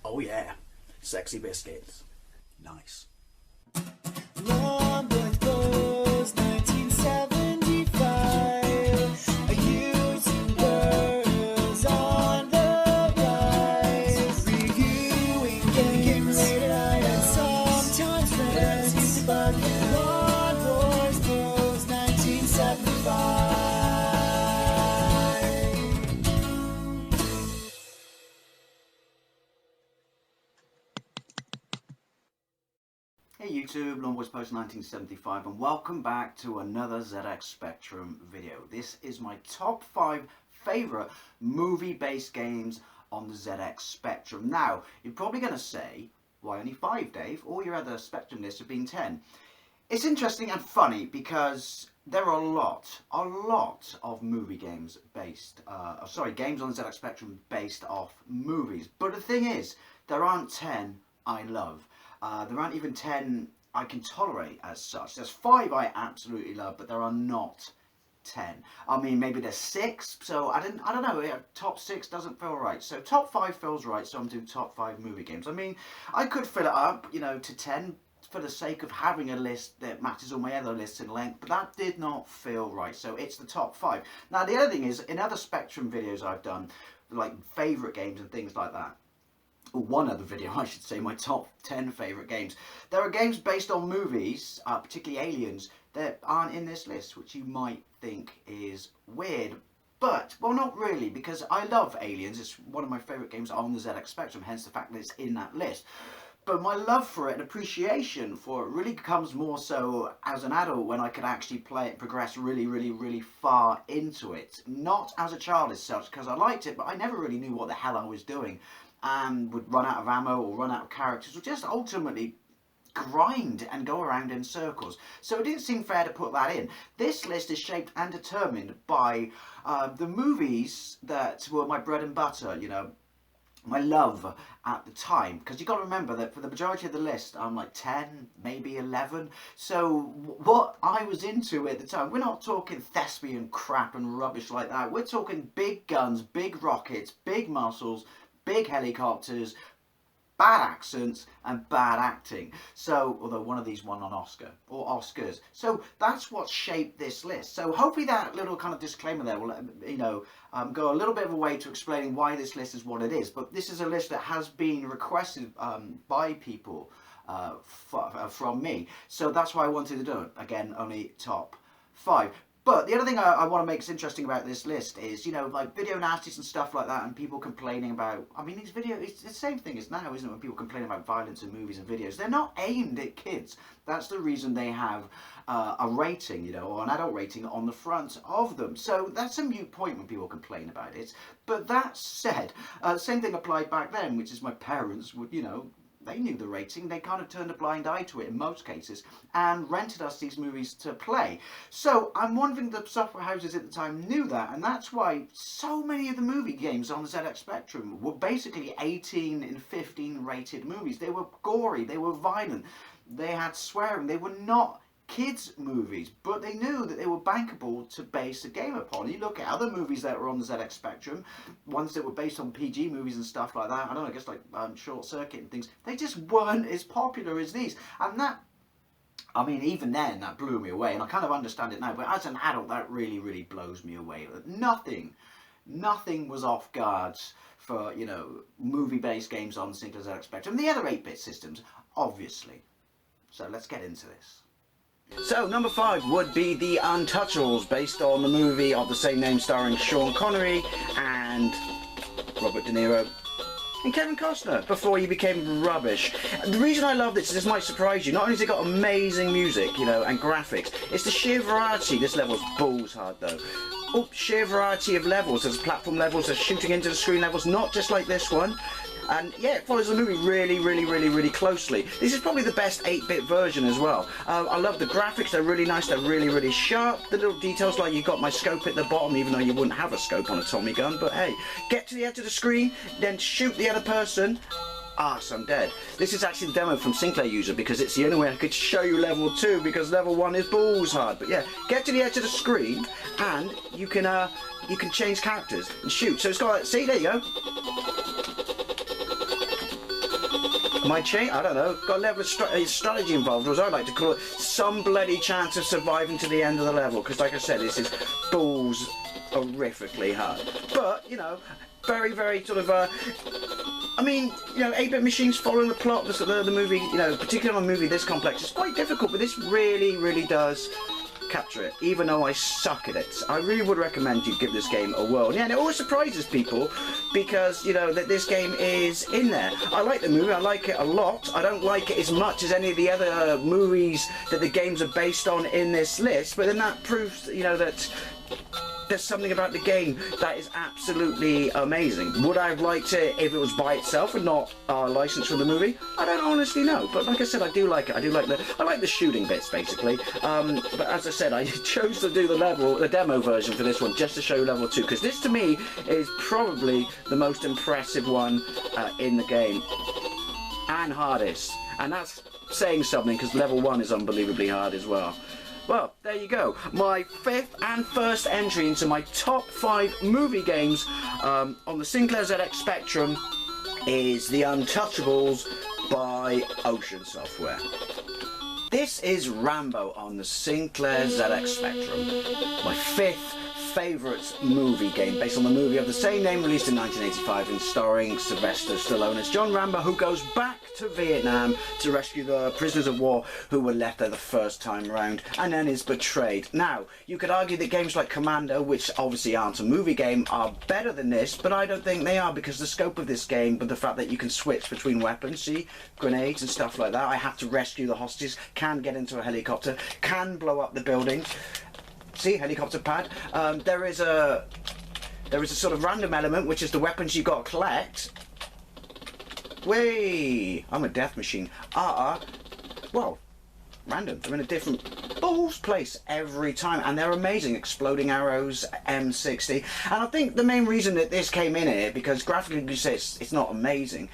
Oh yeah, sexy biscuits. Nice. Rambo goes 1975. A YouTuber's on the rise. Reviewing games late at night and sometimes friends. But Rambo goes 1975. Hey YouTube, Longboys Post 1975, and welcome back to another ZX Spectrum video. This is my top 5 favourite movie-based games on the ZX Spectrum. Now, you're probably going to say, why only 5, Dave? All your other Spectrum lists have been 10. It's interesting and funny because there are a lot of movie games based, games on the ZX Spectrum based off movies. But the thing is, there aren't 10 I love. There aren't even 10 I can tolerate as such. There's 5 I absolutely love, but there are not 10. I mean, maybe there's 6, so I don't know, top 6 doesn't feel right. So top 5 feels right, so I'm doing top 5 movie games. I mean, I could fill it up, you know, to 10 for the sake of having a list that matches all my other lists in length, but that did not feel right, so it's the top 5. Now, the other thing is, in other Spectrum videos I've done, like favourite games and things like that, one other video I should say, my top 10 favourite games. There are games based on movies, particularly Aliens, that aren't in this list, which you might think is weird. But, well, not really, because I love Aliens. It's one of my favourite games on the ZX Spectrum, hence the fact that it's in that list. But my love for it and appreciation for it really comes more so as an adult, when I could actually play it, progress really far into it. Not as a child as such, because I liked it, but I never really knew what the hell I was doing, and would run out of ammo or run out of characters, or just ultimately grind and go around in circles. So it didn't seem fair to put that in. This list is shaped and determined by the movies that were my bread and butter, you know, my love at the time. Because you've got to remember that for the majority of the list, I'm like 10, maybe 11. So what I was into at the time, we're not talking thespian crap and rubbish like that. We're talking big guns, big rockets, big muscles, big helicopters, bad accents, and bad acting. So, although one of these won an Oscar, or Oscars. So that's what shaped this list. So hopefully that little kind of disclaimer there will, you know, go a little bit of a way to explaining why this list is what it is. But this is a list that has been requested by people from me. So that's why I wanted to do it. Again, only top 5. But the other thing I want to make interesting about this list is, you know, like video nasties and stuff like that, and people complaining about, I mean, these videos, it's the same thing as now, isn't it, when people complain about violence in movies and videos. They're not aimed at kids. That's the reason they have a rating, you know, or an adult rating on the front of them. So that's a moot point when people complain about it. But that said, same thing applied back then, which is my parents would, you know, they knew the rating, they kind of turned a blind eye to it in most cases, and rented us these movies to play. So I'm wondering the software houses at the time knew that, and that's why so many of the movie games on the ZX Spectrum were basically 18 and 15 rated movies. They were gory, they were violent, they had swearing, they were not kids movies, but they knew that they were bankable to base a game upon. You look at other movies that were on the ZX Spectrum, ones that were based on PG movies and stuff like that, I don't know, I guess like Short Circuit and things, they just weren't as popular as these. And that, I mean, even then, that blew me away, and I kind of understand it now, but as an adult, that really blows me away. Nothing was off guards for, you know, movie-based games on the single ZX Spectrum. The other 8-bit systems, obviously. So let's get into this. So, number 5 would be the Untouchables, based on the movie of the same name starring Sean Connery and Robert De Niro and Kevin Costner, before he became rubbish. The reason I love this might surprise you, not only has it got amazing music, you know, and graphics, it's the sheer variety. This level's balls hard though. Oh, sheer variety of levels. There's platform levels, there's shooting into the screen levels, not just like this one. And yeah, it follows the movie really closely. This is probably the best 8-bit version as well. I love the graphics, they're really nice, they're really sharp. The little details, like you've got my scope at the bottom, even though you wouldn't have a scope on a Tommy gun, but hey, get to the edge of the screen, then shoot the other person. I'm dead. This is actually the demo from Sinclair user, because it's the only way I could show you level 2, because level 1 is balls hard. But yeah, get to the edge of the screen, and you can change characters and shoot. So it's got, see, there you go. My chain, I don't know, got a level of strategy involved, or as I like to call it, some bloody chance of surviving to the end of the level, because like I said, this is balls horrifically hard. But, you know, very, very sort of, I mean, you know, 8-bit machines following the plot of the movie, you know, particularly on a movie this complex, it's quite difficult, but this really, really does capture it, even though I suck at it. I really would recommend you give this game a whirl. Yeah, and it always surprises people because, you know, that this game is in there. I like the movie, I like it a lot. I don't like it as much as any of the other movies that the games are based on in this list, but then that proves, you know, that there's something about the game that is absolutely amazing. Would I have liked it if it was by itself and not licensed from the movie? I don't honestly know, but like I said, I do like it. I like the shooting bits basically. But as I said, I chose to do the demo version for this one just to show you level 2, because this to me is probably the most impressive one in the game and hardest, and that's saying something because level 1 is unbelievably hard as well. Well, there you go. My 5th and first entry into my top 5 movie games on the Sinclair ZX Spectrum is The Untouchables by Ocean Software. This is Rambo on the Sinclair ZX Spectrum. My 5th favourite movie game based on the movie of the same name released in 1985 and starring Sylvester Stallone as John Rambo, who goes back to Vietnam to rescue the prisoners of war who were left there the first time around and then is betrayed. Now, you could argue that games like Commando, which obviously aren't a movie game, are better than this, but I don't think they are because the scope of this game, but the fact that you can switch between weapons, see, grenades and stuff like that. I have to rescue the hostages, can get into a helicopter, can blow up the building. See, helicopter pad. There is a sort of random element, which is the weapons you've got to collect. Whee! I'm a death machine. Well, random. They're in a different balls place every time, and they're amazing. Exploding arrows, M60, and I think the main reason that this came in here, because graphically you say it's not amazing,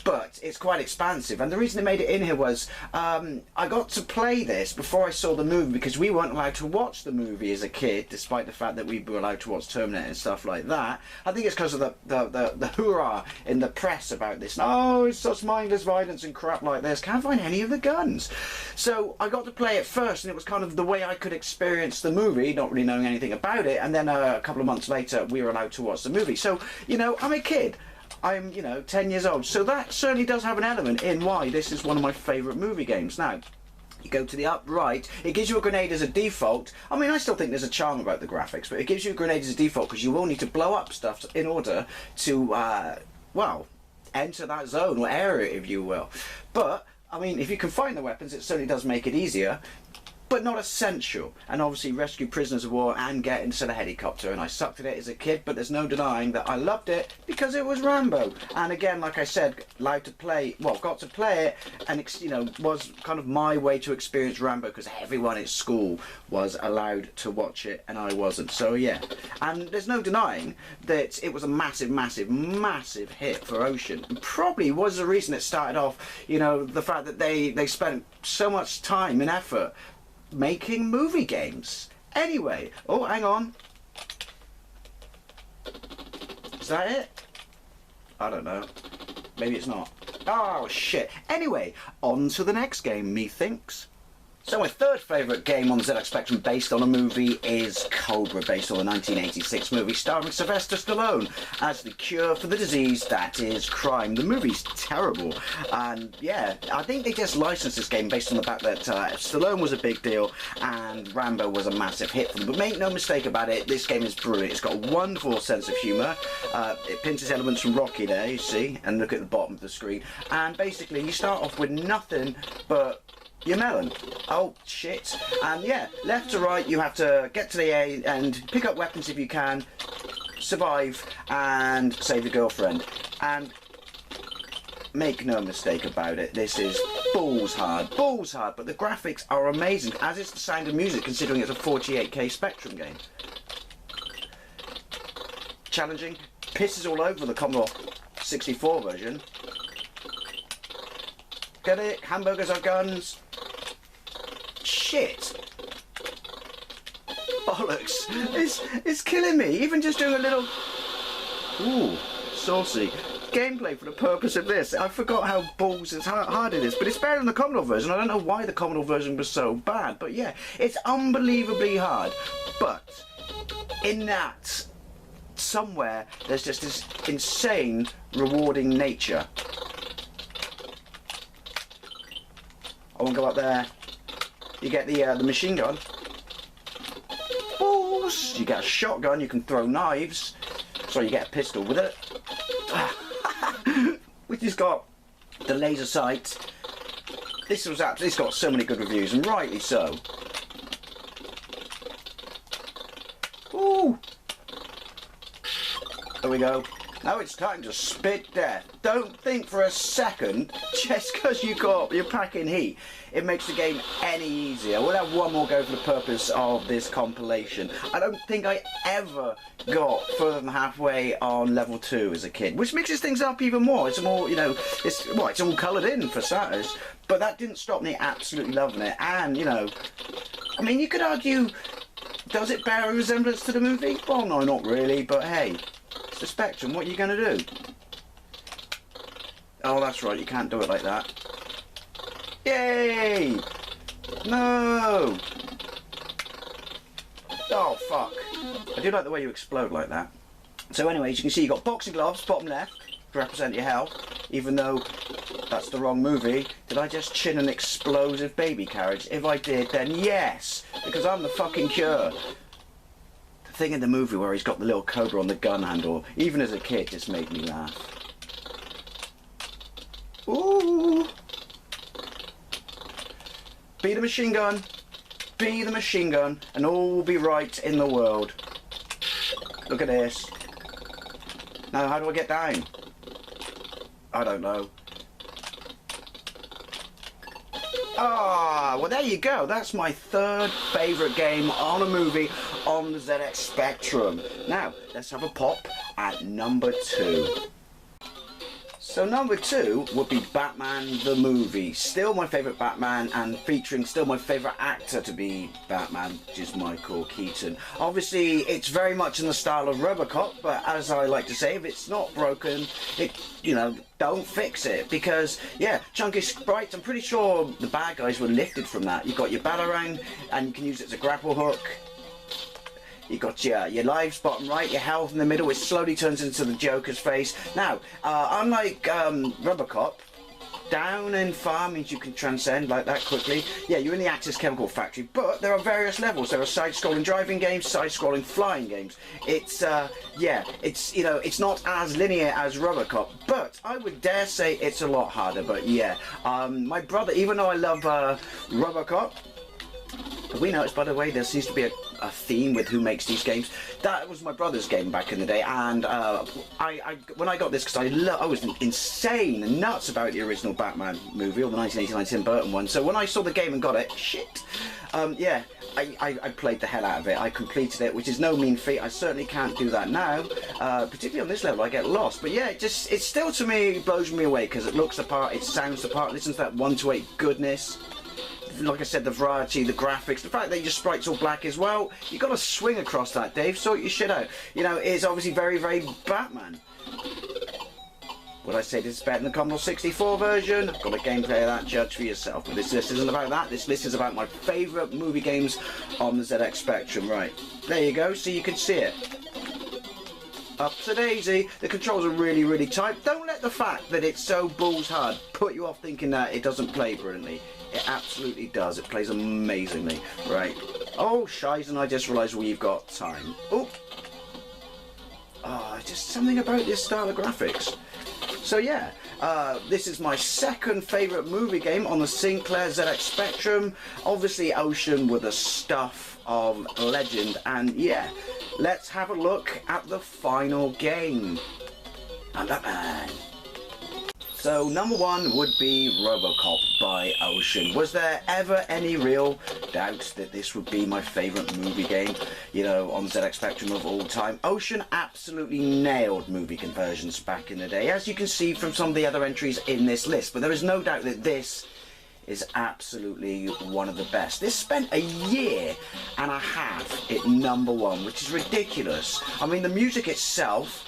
but it's quite expansive, and the reason they made it in here was I got to play this before I saw the movie because we weren't allowed to watch the movie as a kid, despite the fact that we were allowed to watch Terminator and stuff like that. I think it's because of the hoorah in the press about this. Oh, it's such mindless violence and crap like this. Can't find any of the guns. So I got to play it first, and it was kind of the way I could experience the movie, not really knowing anything about it, and then a couple of months later we were allowed to watch the movie. So, you know, I'm a kid. I'm, you know, 10 years old, so that certainly does have an element in why this is one of my favourite movie games. Now, you go to the up right, it gives you a grenade as a default. I mean, I still think there's a charm about the graphics, but it gives you a grenade as a default because you will need to blow up stuff in order to, well, enter that zone or area, if you will. But, I mean, if you can find the weapons, it certainly does make it easier, but not essential. And obviously rescue prisoners of war and get into the helicopter, and I sucked at it as a kid, but there's no denying that I loved it because it was Rambo. And again, like I said, got to play it, and you know, was kind of my way to experience Rambo because everyone at school was allowed to watch it and I wasn't. So yeah, and there's no denying that it was a massive, massive, massive hit for Ocean, and probably was the reason it started off, you know, the fact that they spent so much time and effort making movie games. Anyway, oh, hang on. Is that it? I don't know. Maybe it's not. Oh, shit. Anyway, on to the next game, methinks. So my third favourite game on the ZX Spectrum based on a movie is Cobra, based on the 1986 movie starring Sylvester Stallone as the cure for the disease that is crime. The movie's terrible, and yeah, I think they just licensed this game based on the fact that Stallone was a big deal and Rambo was a massive hit for them. But make no mistake about it, this game is brilliant. It's got a wonderful sense of humour. It pinches elements from Rocky there, you see, and look at the bottom of the screen. And basically, you start off with nothing but your melon. Oh shit. And yeah, left to right you have to get to the A and pick up weapons if you can, survive and save your girlfriend. And make no mistake about it, this is balls hard, but the graphics are amazing, as is the Sound of Music, considering it's a 48K Spectrum game. Challenging, pisses all over the Commodore 64 version. Get it? Hamburgers are guns. Shit. Bollocks. It's killing me. Even just doing a little... Ooh, saucy. gameplay for the purpose of this. I forgot how balls is hard it is, but it's better than the Commodore version. I don't know why the Commodore version was so bad, but yeah, it's unbelievably hard. But in that, somewhere, there's just this insane, rewarding nature. I won't go up there. You get the machine gun. Balls! You get a shotgun, you can throw knives. So you get a pistol with it. Which has got the laser sight. It's got so many good reviews, and rightly so. Ooh! There we go. Now it's time to spit death. Don't think for a second, just because you're packing heat, it makes the game any easier. We'll have one more go for the purpose of this compilation. I don't think I ever got further than halfway on level 2 as a kid, which mixes things up even more. It's more, you know, it's all coloured in for starters, but that didn't stop me absolutely loving it. And, you know, I mean, you could argue, does it bear a resemblance to the movie? Well, no, not really, but hey. The Spectrum, what are you going to do? Oh, that's right, you can't do it like that. Yay! No! Oh, fuck. I do like the way you explode like that. So anyway, as you can see, you've got boxing gloves, bottom left, to represent your health, even though that's the wrong movie. Did I just chin an explosive baby carriage? If I did, then yes, because I'm the fucking cure. Thing in the movie where he's got the little Cobra on the gun handle, even as a kid, just made me laugh. Ooh! Be the machine gun, and all will be right in the world. Look at this. Now, how do I get down? I don't know. Ah, well there you go. That's my third favourite game on a movie on the ZX Spectrum. Now, let's have a pop at number 2. So number 2 would be Batman the movie. Still my favourite Batman, and featuring still my favourite actor to be Batman, which is Michael Keaton. Obviously, it's very much in the style of Robocop, but as I like to say, if it's not broken, don't fix it. Because, yeah, chunky sprites, I'm pretty sure the bad guys were lifted from that. You've got your Batarang, and you can use it as a grapple hook. You got your lives bottom right, your health in the middle, which slowly turns into the Joker's face. Now, unlike Robocop, down and far means you can transcend like that quickly. Yeah, you're in the Axis Chemical Factory, but there are various levels. There are side-scrolling driving games, side-scrolling flying games. It's, it's not as linear as Robocop, but I would dare say it's a lot harder. But yeah, my brother, even though I love Robocop, we noticed, by the way, there seems to be a theme with who makes these games. That was my brother's game back in the day, and when I got this, because I was insane and nuts about the original Batman movie, or the 1989 Tim Burton one, so when I saw the game and got it, shit, yeah, I played the hell out of it. I completed it, which is no mean feat. I certainly can't do that now, particularly on this level. I get lost, but yeah, it still to me blows me away, because it looks the part, it sounds the part, listens to that 1:8 goodness. Like I said, the variety, the graphics, the fact that your sprite's all black as well. You've got to swing across that, Dave. Sort your shit out. You know, it's obviously very, very Batman. Would I say this is better than the Commodore 64 version? I've got a gameplay of that, judge for yourself. But this list isn't about that. This list is about my favourite movie games on the ZX Spectrum. Right, there you go, so you can see it. Up to daisy. The controls are really, really tight. Don't let the fact that it's so balls hard put you off thinking that it doesn't play brilliantly. It absolutely does. It plays amazingly. Right. Oh, shies, and I just realised we've got time. Oh. Just something about this style of graphics. So yeah, this is my second favourite movie game on the Sinclair ZX Spectrum. Obviously Ocean were the stuff of legend, and yeah, let's have a look at the final game. I'm Batman. So number 1 would be Robocop by Ocean. Was there ever any real doubts that this would be my favourite movie game, you know, on ZX Spectrum of all time? Ocean absolutely nailed movie conversions back in the day, as you can see from some of the other entries in this list. But there is no doubt that this is absolutely one of the best. This spent a year and a half at number 1, which is ridiculous. I mean, the music itself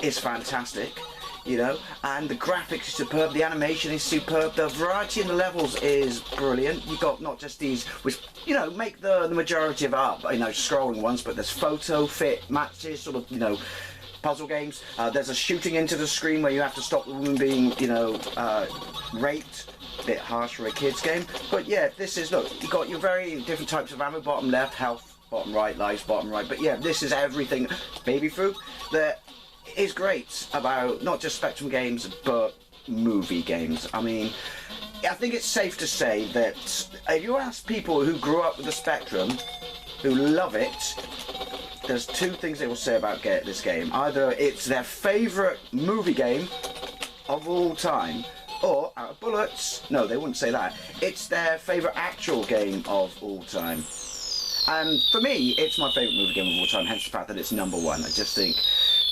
is fantastic, you know, and the graphics is superb, the animation is superb, the variety in the levels is brilliant. You've got not just these, which, you know, make the majority of art, you know, scrolling ones, but there's photo fit matches, sort of, you know, puzzle games. There's a shooting into the screen where you have to stop the woman being, you know, raped. Bit harsh for a kids game, but yeah, this is, look, you got your very different types of ammo, bottom left, health, bottom right, lives, bottom right, but yeah, this is everything baby food that is great about not just Spectrum games but movie games. I mean, I think it's safe to say that if you ask people who grew up with the Spectrum, who love it, there's two things they will say about this game. Either it's their favourite movie game of all time, or, out of bullets, no, they wouldn't say that, it's their favourite actual game of all time. And for me, it's my favourite movie game of all time, hence the fact that it's number one. I just think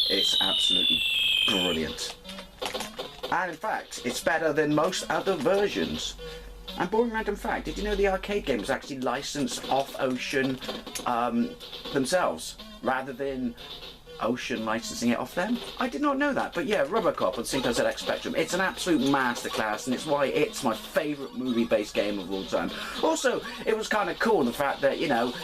it's absolutely brilliant. And in fact, it's better than most other versions. And boring random fact, did you know the arcade game was actually licensed off Ocean themselves, rather than Ocean licensing it off them? I did not know that, but yeah, Robocop on Sinclair ZX Spectrum, it's an absolute masterclass, and it's why it's my favourite movie-based game of all time. Also, it was kind of cool, the fact that, you know,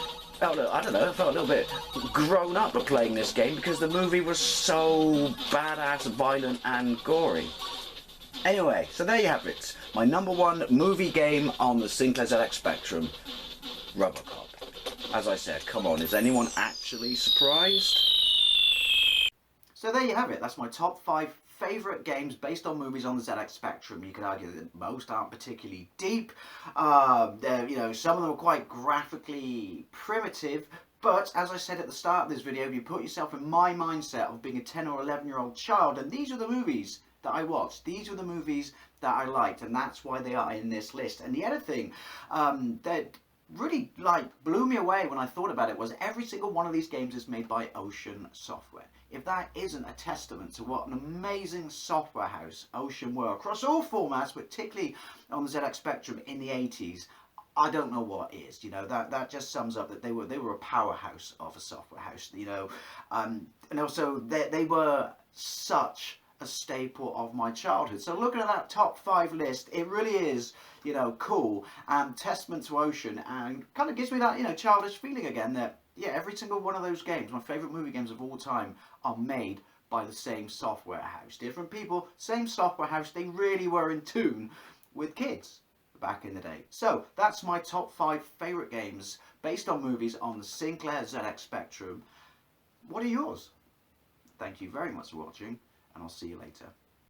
I don't know, I felt a little bit grown up playing this game, because the movie was so badass, violent, and gory. Anyway, so there you have it. My number one movie game on the Sinclair ZX Spectrum, Robocop. As I said, come on, is anyone actually surprised? So there you have it. That's my top 5 favourite games based on movies on the ZX Spectrum. You could argue that most aren't particularly deep. You know, some of them are quite graphically primitive. But as I said at the start of this video, if you put yourself in my mindset of being a 10 or 11-year-old child, and these are the movies that I watched. These are the movies that I liked, and that's why they are in this list. And the other thing that really blew me away when I thought about it was every single one of these games is made by Ocean Software. If that isn't a testament to what an amazing software house Ocean were across all formats, but particularly on the ZX Spectrum in the 80s, I don't know what is. You know, that just sums up that they were a powerhouse of a software house. You know, and also they were such a staple of my childhood. So looking at that top 5 list, it really is, you know, cool and testament to Ocean, and kind of gives me that, you know, childish feeling again that, yeah, every single one of those games, my favourite movie games of all time, are made by the same software house. Different people, same software house. They really were in tune with kids back in the day. So that's my top 5 favourite games based on movies on the Sinclair ZX Spectrum. What are yours? Thank you very much for watching, and I'll see you later.